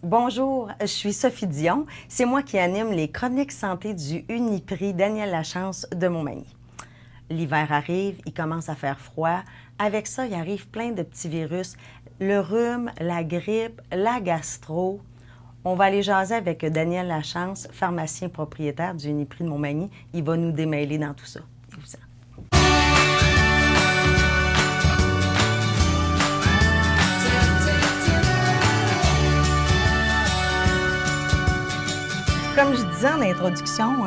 Bonjour, je suis Sophie Dion. C'est moi qui anime les chroniques santé du Uniprix Daniel Lachance de Montmagny. L'hiver arrive, il commence à faire froid. Avec ça, il arrive plein de petits virus. Le rhume, la grippe, la gastro. On va aller jaser avec Daniel Lachance, pharmacien propriétaire du Uniprix de Montmagny. Il va nous démêler dans tout ça. Comme je disais en introduction,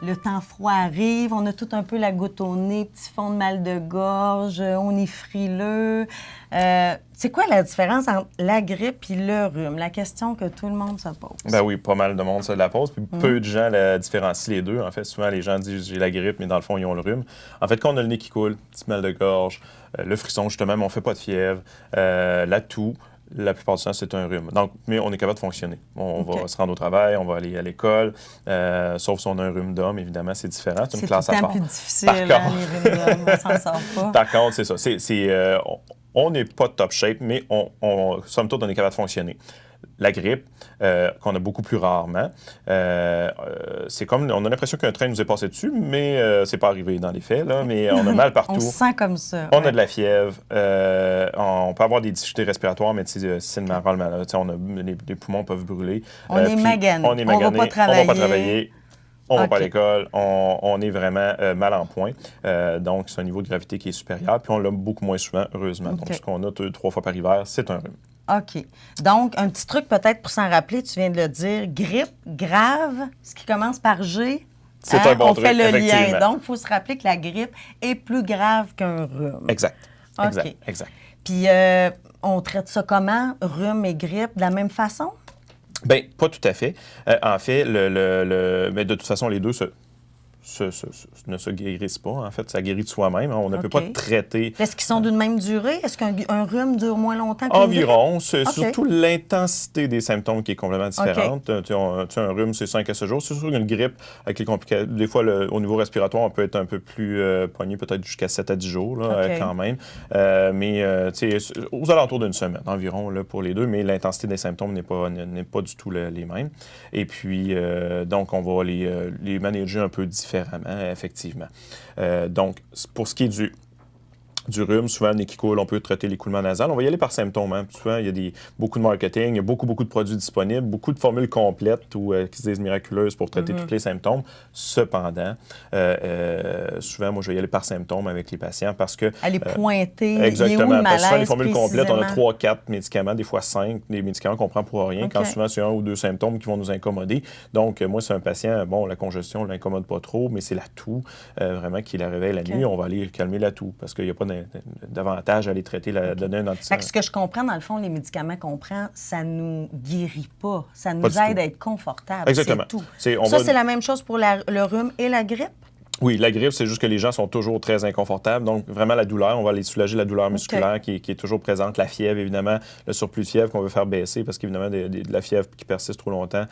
le temps froid arrive, on a tout un peu la goutte au nez, petit fond de mal de gorge, on est frileux. C'est quoi la différence entre la grippe et le rhume? La question que tout le monde se pose. Ben oui, pas mal de monde se la pose, puis peu de gens la différencient les deux. En fait, souvent, les gens disent « j'ai la grippe », mais dans le fond, ils ont le rhume. En fait, quand on a le nez qui coule, petit mal de gorge, le frisson, justement, mais on ne fait pas de fièvre, la toux, la plupart du temps, c'est un rhume. Donc, mais on est capable de fonctionner. On va se rendre au travail, on va aller à l'école, sauf si on a un rhume d'homme, évidemment, c'est différent. C'est une classe à part. C'est tout le temps plus difficile, les rhumes d'homme, on s'en sort pas. Par contre, c'est ça. On n'est pas top shape, mais somme toute, on est capable de fonctionner. La grippe, qu'on a beaucoup plus rarement, c'est comme, on a l'impression qu'un train nous est passé dessus, mais c'est pas arrivé dans les faits, là, mais on a mal partout. On se sent comme ça. On a de la fièvre, on peut avoir des difficultés respiratoires, mais c'est le mal. Les poumons peuvent brûler. On est magané. On va pas travailler. On va pas à l'école, on est vraiment mal en point. Donc, c'est un niveau de gravité qui est supérieur. Puis, on l'a beaucoup moins souvent, heureusement. Donc, ce qu'on a 2-3 fois par hiver, c'est un rhume. OK. Donc, un petit truc peut-être pour s'en rappeler, tu viens de le dire, grippe grave, ce qui commence par G. C'est un bon truc, on fait le effectivement. lien. Donc, il faut se rappeler que la grippe est plus grave qu'un rhume. Exact. OK. Exact. Puis, on traite ça comment, rhume et grippe, de la même façon? Bien, pas tout à fait. En fait, mais de toute façon, les deux ne se guérissent pas. En fait, ça guérit de soi-même. On ne peut pas traiter. Est-ce qu'ils sont d'une même durée? Est-ce qu'un rhume dure moins longtemps qu'une grippe? Environ. C'est surtout l'intensité des symptômes qui est complètement différente. Tu as un rhume, c'est 5 à 6 jours. C'est sûr qu'une grippe, avec les complications, des fois, au niveau respiratoire, on peut être un peu plus pogné, peut-être jusqu'à 7 à 10 jours, là, quand même. Mais aux alentours d'une semaine environ là, pour les deux, mais l'intensité des symptômes n'est pas du tout les mêmes. Et puis, donc, on va les manager un peu différemment, effectivement. Donc, pour ce qui est du rhume, souvent, le nez qui coule, on peut traiter l'écoulement nasal. On va y aller par symptômes. Hein. Souvent, il y a beaucoup de marketing, il y a beaucoup de produits disponibles, beaucoup de formules complètes ou qui se disent miraculeuses pour traiter tous les symptômes. Cependant, souvent, moi, je vais y aller par symptômes avec les patients parce que... Aller pointer, exactement. Il est où le malaise, souvent, les formules complètes, on a 3-4 médicaments, des fois 5, des médicaments qu'on prend pour rien, quand souvent, c'est 1 ou 2 symptômes qui vont nous incommoder. Donc, moi, c'est un patient, bon, la congestion ne l'incommode pas trop, mais c'est la toux, vraiment, qui la réveille la nuit. On va aller calmer la toux parce qu'il n'y a pas davantage à les traiter, donner un antidote. Ce que je comprends, dans le fond, les médicaments qu'on prend, ça nous guérit pas. Ça nous aide à être confortable. Exactement. C'est tout. C'est la même chose pour le rhume et la grippe? Oui, la grippe, c'est juste que les gens sont toujours très inconfortables. Donc, vraiment, la douleur, on va les soulager la douleur musculaire qui est toujours présente. La fièvre, évidemment, le surplus de fièvre qu'on veut faire baisser parce qu'évidemment, de la fièvre qui persiste trop longtemps,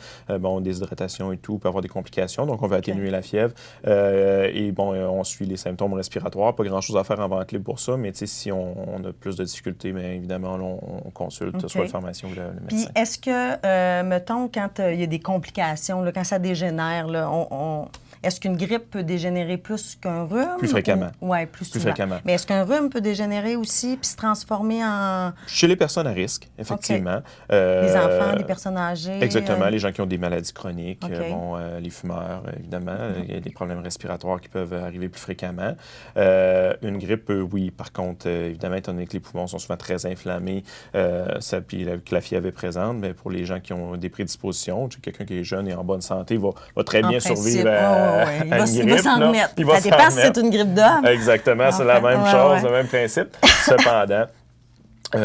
déshydratation et tout, peut avoir des complications. Donc, on veut atténuer la fièvre. On suit les symptômes respiratoires. Pas grand-chose à faire en vente libre pour ça, mais si on a plus de difficultés, bien évidemment, on consulte soit le pharmacien ou le médecin. Puis, est-ce que, mettons, quand il y a des complications, là, quand ça dégénère, là, est-ce qu'une grippe peut dégénérer plus qu'un rhume? Plus fréquemment. Oui, plus souvent. Fréquemment. Mais est-ce qu'un rhume peut dégénérer aussi puis se transformer en... Chez les personnes à risque, effectivement. Les enfants, les personnes âgées. Exactement. Les gens qui ont des maladies chroniques, les fumeurs, évidemment. Il y a des problèmes respiratoires qui peuvent arriver plus fréquemment. Une grippe, oui, par contre, évidemment, étant donné que les poumons sont souvent très inflammés, puis que la fièvre est présente, mais pour les gens qui ont des prédispositions, quelqu'un qui est jeune et en bonne santé va très bien survivre il va s'en remettre. Ça dépend si c'est une grippe d'homme. Exactement, c'est la même chose, le même principe. Cependant,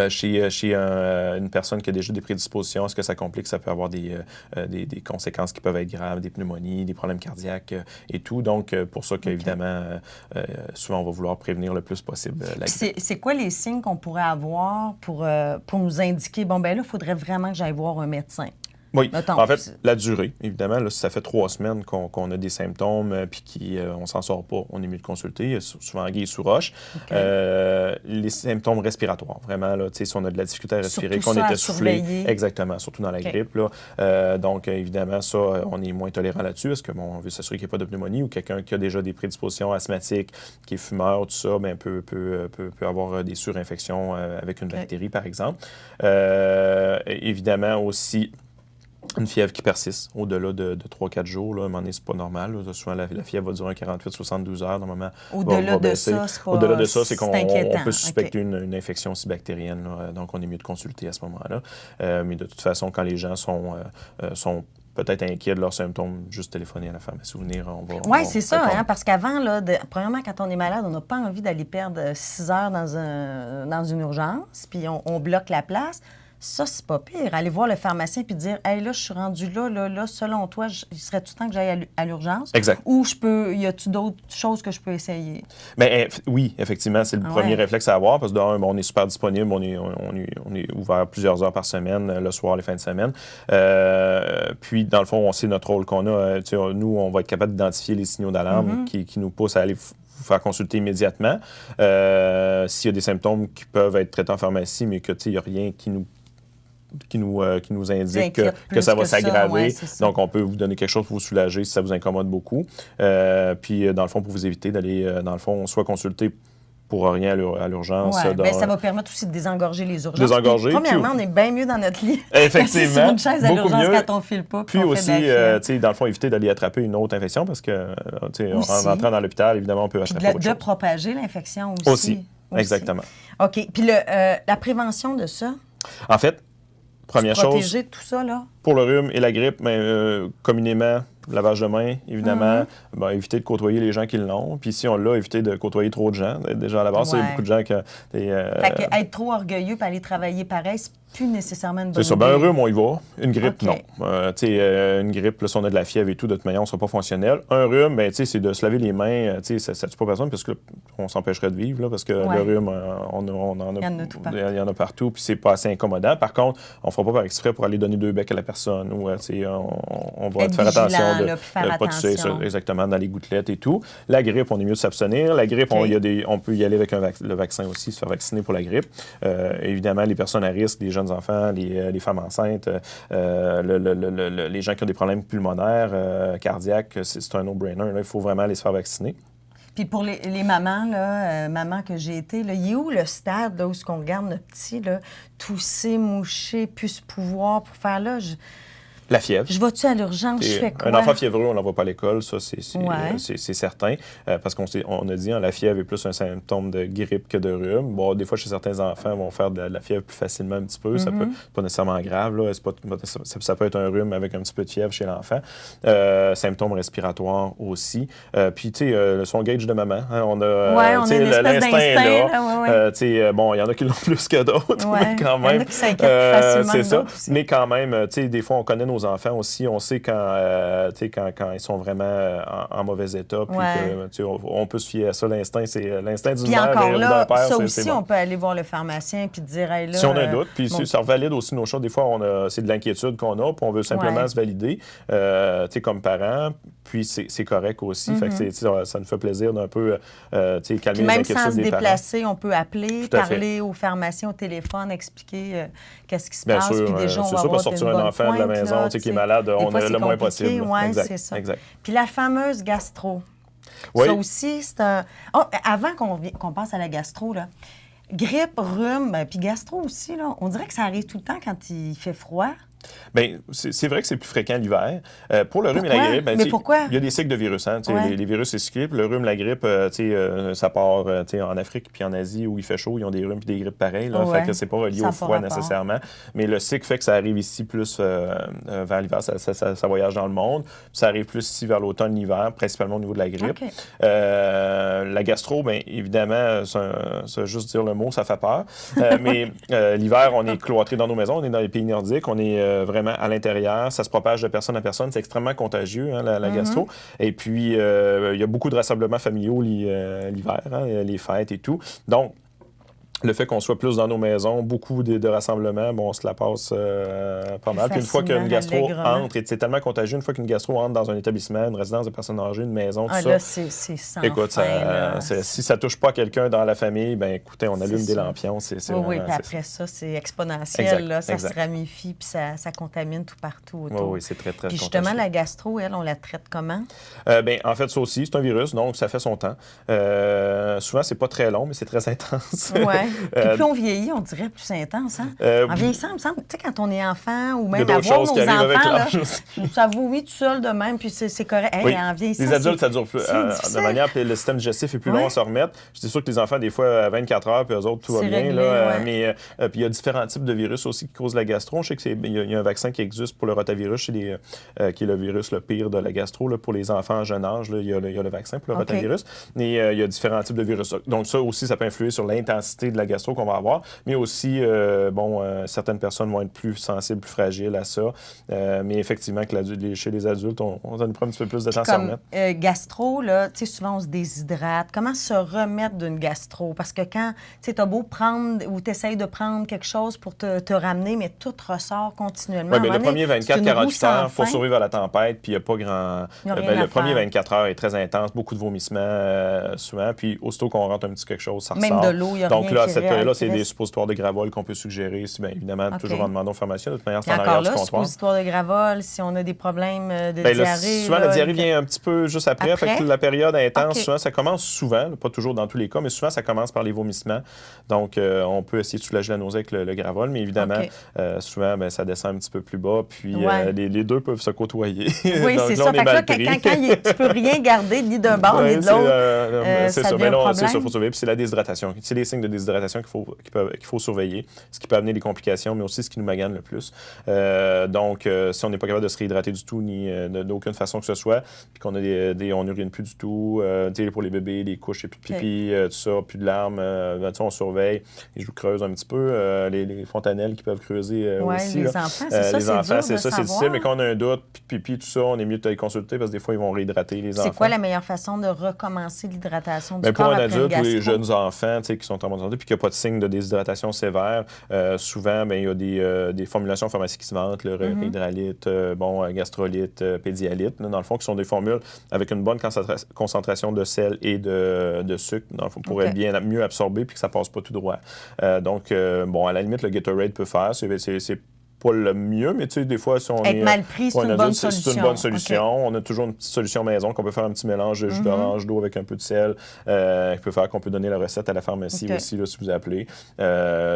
chez une personne qui a déjà des prédispositions, est-ce que ça complique? Ça peut avoir des conséquences qui peuvent être graves, des pneumonies, des problèmes cardiaques et tout. Donc, pour ça qu'évidemment, souvent, on va vouloir prévenir le plus possible la grippe. C'est quoi les signes qu'on pourrait avoir pour nous indiquer, bon, ben là, il faudrait vraiment que j'aille voir un médecin? Oui, Mettons. en fait, la durée, évidemment, là, si ça fait 3 semaines qu'on a des symptômes puis qu'on s'en sort pas, on est mieux de consulter, souvent anguille sous roche. Okay. Les symptômes respiratoires, vraiment, là, si on a de la difficulté à respirer, surtout qu'on est essoufflé. essoufflé, exactement, surtout dans la grippe. Là. Donc, évidemment, ça, on est moins tolérant là-dessus, parce qu'on veut s'assurer qu'il n'y a pas de pneumonie ou quelqu'un qui a déjà des prédispositions asthmatiques, qui est fumeur, tout ça, bien, peut avoir des surinfections avec une bactérie, par exemple. Évidemment, aussi, une fièvre qui persiste au-delà de 3-4 jours, là, à un moment donné, c'est pas normal. Là. Souvent, la fièvre va durer 48-72 heures. Normalement, au-delà de ça, c'est pas... Au-delà de ça, c'est qu'on peut suspecter okay. une infection aussi bactérienne. Là. Donc, on est mieux de consulter à ce moment-là. Mais de toute façon, quand les gens sont peut-être inquiets de leurs symptômes, juste téléphoner à la pharmacie ou venir, on va... Oui, c'est ça, hein, parce qu'avant, là, premièrement, quand on est malade, on n'a pas envie d'aller perdre 6 heures dans une urgence, puis on bloque la place. Ça, c'est pas pire. Aller voir le pharmacien puis dire « Hey, là, je suis rendu là, selon toi, il serait tout le temps que j'aille à l'urgence? » Exact. Ou y a-tu d'autres choses que je peux essayer? Bien, oui, effectivement, c'est le premier réflexe à avoir, parce que d'un, on est super disponible, on est ouvert plusieurs heures par semaine, le soir, les fins de semaine. Puis, dans le fond, on sait notre rôle qu'on a. Nous, on va être capable d'identifier les signaux d'alarme qui nous poussent à aller vous faire consulter immédiatement. S'il y a des symptômes qui peuvent être traités en pharmacie, mais que, il n'y a rien qui nous indique que ça va s'aggraver. Ouais, donc, on peut vous donner quelque chose pour vous soulager si ça vous incommode beaucoup. Puis, dans le fond, pour vous éviter d'aller, dans le fond, soit consulter pour rien à l'urgence. Oui, bien, ça va permettre aussi de désengorger les urgences. Désengorger. Premièrement, on est bien mieux dans notre lit. Effectivement. Sur une chaise à l'urgence quand on ne file pas. Puis aussi, dans le fond, éviter d'aller attraper une autre infection parce que, en rentrant dans l'hôpital, évidemment, on peut attraper autre chose. De propager l'infection aussi. Exactement. OK. Puis la prévention de ça? En fait, première chose... Protéger tout ça, là? Pour le rhume et la grippe, communément, lavage de mains, évidemment. Éviter de côtoyer les gens qui l'ont. Puis si on l'a, éviter de côtoyer trop de gens. Déjà, à la base, il y a beaucoup de gens qui... Fait que être trop orgueilleux et aller travailler pareil, c'est plus nécessairement une bonne idée. C'est ça. Un rhume, on y va. Une grippe, non. Une grippe, là, si on a de la fièvre et tout, de toute manière, on ne sera pas fonctionnel. Un rhume, c'est de se laver les mains. Ça ne tue pas personne parce qu'on s'empêcherait de vivre, là, parce que le rhume, il y en a partout, puis c'est pas assez incommodant. Par contre, on ne fera pas par exprès pour aller donner 2 becs à la personne. Ou, on va faire attention de ne pas tuer ça, exactement, dans les gouttelettes et tout. La grippe, on est mieux de s'abstenir. La grippe, on peut y aller avec le vaccin aussi, se faire vacciner pour la grippe. Évidemment, les personnes à risque, les jeunes enfants, les femmes enceintes, les gens qui ont des problèmes pulmonaires, cardiaques, c'est un no-brainer. Là, il faut vraiment aller se faire vacciner. Puis pour les mamans, là, maman que j'ai été, là, il est où le stade là, où on regarde notre petit, là, tousser, moucher, plus pouvoir pour faire là? La fièvre. Je vais-tu à l'urgence? Je fais quoi? Un enfant fiévreux, on ne l'envoie pas à l'école, ça, c'est certain. Parce qu'on a dit, la fièvre est plus un symptôme de grippe que de rhume. Bon, des fois, chez certains enfants, vont faire de la fièvre plus facilement un petit peu. Ça peut pas nécessairement grave. Là. Ça peut être un rhume avec un petit peu de fièvre chez l'enfant. Symptômes respiratoires aussi. Puis, tu sais, son gauge de maman. Hein, on a l'instinct est là. Il y en a qui l'ont plus que d'autres, mais quand même. Il y en a qui s'inquiètent plus facilement c'est ça. Aussi. Mais quand même, tu sais, des fois, on connaît nos enfants aussi, on sait quand ils sont vraiment en mauvais état, puis on peut se fier à ça. L'instinct, c'est l'instinct d'une mère et d'un père. Ça aussi, on peut aller voir le pharmacien puis dire, hey, là, si on a un doute, puis ça valide aussi nos choses. Des fois, c'est de l'inquiétude qu'on a, puis on veut simplement se valider, comme parents, puis c'est correct aussi. Fait que ça nous fait plaisir d'un peu calmer les inquiétudes des parents. Même sans se déplacer, on peut appeler, parler au pharmacien au téléphone, expliquer qu'est-ce qui se passe, puis déjà, on va avoir sortir un enfant de la maison qui est malade, on a le moins possible. Oui, c'est ça. Puis la fameuse gastro. Oui. Ça aussi, c'est un... Oh, avant qu'on passe à la gastro, là, grippe, rhume, puis gastro aussi, là, on dirait que ça arrive tout le temps quand il fait froid. Bien, c'est vrai que c'est plus fréquent l'hiver. Pour le rhume et la grippe, mais pourquoi? Il y a des cycles de virus. Hein, les virus, c'est cyclique. Le rhume, la grippe, ça part en Afrique puis en Asie où il fait chaud, ils ont des rhumes puis des grippes pareilles. Là, fait que c'est pas relié au froid nécessairement. Mais le cycle fait que ça arrive ici plus vers l'hiver. Ça voyage dans le monde. Ça arrive plus ici vers l'automne, l'hiver, principalement au niveau de la grippe. Okay. La gastro, bien évidemment, ça juste dire le mot, ça fait peur. Mais l'hiver, on est cloîtré dans nos maisons. On est dans les pays nordiques. On est vraiment à l'intérieur. Ça se propage de personne à personne. C'est extrêmement contagieux, hein, la gastro. Et puis, il y a beaucoup de rassemblements familiaux l'hiver, hein, les fêtes et tout. Donc, le fait qu'on soit plus dans nos maisons, beaucoup de rassemblements, bon, on se la passe pas mal. Puis une fois qu'une gastro entre, et c'est tellement contagieux, une fois qu'une gastro entre dans un établissement, une résidence de personnes âgées, une maison, tout ça. Là, c'est sans écoute, fin, si ça touche pas quelqu'un dans la famille, ben écoutez, on allume des lampions. Oui, puis après ça, c'est exponentiel. Là, ça se ramifie, puis ça contamine tout partout autour. Oui, c'est très, très Puis justement, la gastro, elle, on la traite comment? En fait, ça aussi, c'est un virus, donc ça fait son temps. Souvent, c'est pas très long, mais c'est très intense. Oui. Puis plus on vieillit, on dirait plus intense. Hein? En vieillissant, il me semble, tu sais, quand on est enfant ou même avoir nos enfants, là, ça vomit tout seul de même, puis c'est correct. Oui. En vieillissant, les adultes, ça dure plus. De manière, puis le système digestif est plus long à se remettre. C'est sûr que les enfants, des fois, à 24 heures, puis eux autres, tout va bien. Réglé, là, mais puis il y a différents types de virus aussi qui causent la gastro. Je sais qu'il y a un vaccin qui existe pour le rotavirus, qui est le virus le pire de la gastro. Là, pour les enfants en jeune âge, là, il y a le vaccin pour le rotavirus. Mais il y a différents types de virus. Donc ça aussi, ça peut influer sur l'intensité de la gastro qu'on va avoir. Mais aussi, certaines personnes vont être plus sensibles, plus fragiles à ça. Mais effectivement, chez les adultes, on prend un petit peu plus de temps à s'en remettre. Gastro, là, tu sais, souvent, on se déshydrate. Comment se remettre d'une gastro? Parce que quand, tu sais, t'as beau prendre ou t'essayes de prendre quelque chose pour te ramener, mais tout ressort continuellement. Oui, mais le premier 24-48 heures, il faut survivre à la tempête, puis il n'y a pas grand... le premier 24 heures est très intense, beaucoup de vomissements souvent, puis aussitôt qu'on rentre un petit quelque chose, ça ressort. Même de l'eau, il y a donc rien là, qui cette période-là, c'est reste. des suppositoires de Gravol qu'on peut suggérer, bien évidemment, toujours en demandant au pharmacien. De toute manière, c'est en encore arrière là, du comptoir. suppositoire de Gravol, si on a des problèmes de là, diarrhée. souvent, la diarrhée vient un petit peu juste après. Fait que la période intense, souvent, ça commence souvent, pas toujours dans tous les cas, mais souvent, ça commence par les vomissements. Donc, on peut essayer de soulager la nausée avec le Gravol, mais évidemment, souvent, ça descend un petit peu plus bas, puis les deux peuvent se côtoyer. Oui, c'est ça. Fait que là, quand tu peux rien garder ni d'un bord ni de l'autre, c'est ça. Mais là, c'est ça, il faut surveiller. Puis c'est la déshydratation. C'est les signes de déshydratation qu'il faut surveiller, ce qui peut amener des complications, mais aussi ce qui nous magane le plus. Donc, si on n'est pas capable de se réhydrater du tout, ni d'aucune façon que ce soit, puis qu'on a on n'urine plus du tout, pour les bébés, les couches, et plus de pipi, tout ça, plus de larmes, on surveille. Les joues creusent un petit peu, les fontanelles qui peuvent creuser aussi. Les enfants, c'est ça, les enfants, c'est ça, c'est difficile, mais quand on a un doute, puis de pipi, tout ça, on est mieux de les consulter parce que des fois, ils vont réhydrater les enfants. C'est quoi la meilleure façon de recommencer l'hydratation du corps pour un après adulte une ou les jeunes enfants qui sont en bonne santé puis qui n'ont pas de signe de déshydratation sévère, souvent, il y a des formulations pharmaceutiques qui se vendent, le hydralite, gastrolyte, pédialyte, là, dans le fond, qui sont des formules avec une bonne concentration de sel et de sucre, dans le fond, pour être mieux absorbé puis que ça ne passe pas tout droit. Donc, à la limite, le Gatorade peut faire. C'est pas le mieux, mais tu sais, des fois, si on est... mal pris, c'est une bonne solution. C'est une bonne solution. Okay. On a toujours une petite solution maison qu'on peut faire un petit mélange de jus d'orange, d'eau avec un peu de sel, qui peut faire qu'on peut donner la recette à la pharmacie aussi, là, si vous appelez.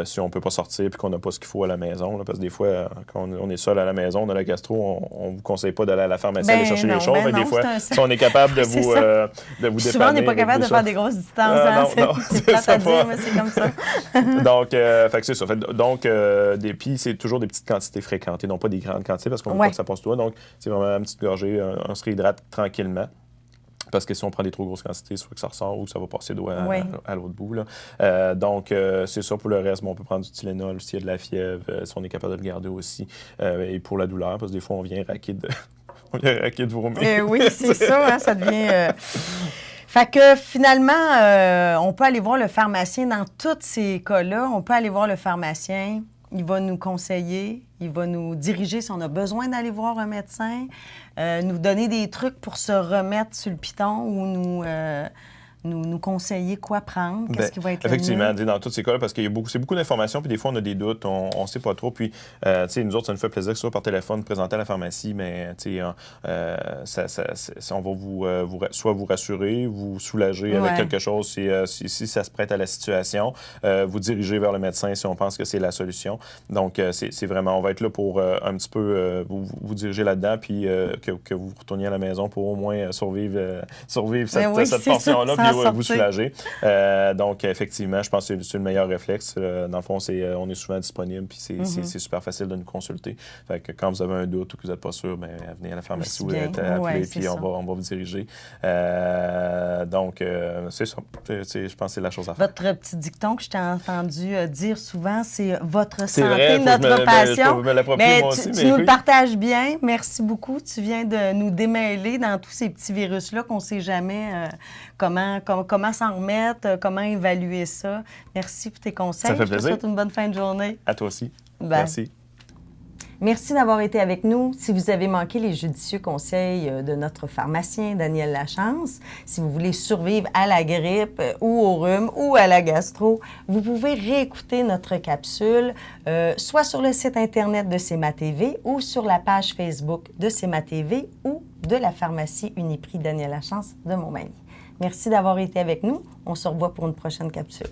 Si on peut pas sortir puis qu'on n'a pas ce qu'il faut à la maison, là, parce que des fois, quand on est seul à la maison, on a la gastro, on vous conseille pas d'aller à la pharmacie aller chercher les choses. Des fois, si on est capable de vous dépanner... Souvent, on n'est pas capable de faire des grosses distances. C'est plate à dire, mais c'est comme ça. Donc, c'est ça. Donc, puis c'est toujours des petites quantités fréquentes et non pas des grandes quantités parce qu'on ne veut pas que ça passe tout. Donc, c'est vraiment une petite gorgée. On se réhydrate tranquillement. Parce que si on prend des trop grosses quantités, soit que ça ressort ou ça va passer d'eau à l'autre bout. Là. Donc, c'est ça pour le reste. On peut prendre du Tylenol s'il y a de la fièvre, si on est capable de le garder aussi. Et pour la douleur, parce que des fois, on vient raquer de vomir. Oui, c'est ça. Ça devient... Fait que finalement, on peut aller voir le pharmacien dans tous ces cas-là. On peut aller voir le pharmacien. Il va nous conseiller, il va nous diriger si on a besoin d'aller voir un médecin, nous donner des trucs pour se remettre sur le piton ou nous conseiller quoi prendre, qu'est-ce qui va être effectivement, le mieux. dans tous ces cas-là, parce qu'il y a beaucoup d'informations, puis des fois, on a des doutes, on ne sait pas trop. Puis, nous autres, ça nous fait plaisir que ce soit par téléphone, présenter à la pharmacie, mais on va soit vous rassurer, vous soulager avec quelque chose si ça se prête à la situation, vous diriger vers le médecin si on pense que c'est la solution. Donc, c'est vraiment, on va être là pour un petit peu vous diriger là-dedans, puis que vous retourniez à la maison pour au moins survivre cette portion-là, vous soulager. Donc, effectivement, je pense que c'est le meilleur réflexe. Dans le fond, on est souvent disponible, puis c'est super facile de nous consulter. Fait que quand vous avez un doute ou que vous n'êtes pas sûr, venez à la pharmacie ou appelez, puis on va vous diriger. Donc, c'est ça. Je pense que c'est la chose à faire. Votre petit dicton que je t'ai entendu dire souvent, c'est « Votre santé, notre passion ». Mais tu nous le partages bien. Merci beaucoup. Tu viens de nous démêler dans tous ces petits virus-là qu'on ne sait jamais comment comment s'en remettre, comment évaluer ça. Merci pour tes conseils. Ça fait plaisir. Je te souhaite une bonne fin de journée. À toi aussi. Bye. Merci. Merci d'avoir été avec nous. Si vous avez manqué les judicieux conseils de notre pharmacien, Daniel Lachance, si vous voulez survivre à la grippe ou au rhume ou à la gastro, vous pouvez réécouter notre capsule, soit sur le site Internet de CEMA TV ou sur la page Facebook de CEMA TV ou de la pharmacie Uniprix Daniel Lachance de Montmagny. Merci d'avoir été avec nous. On se revoit pour une prochaine capsule.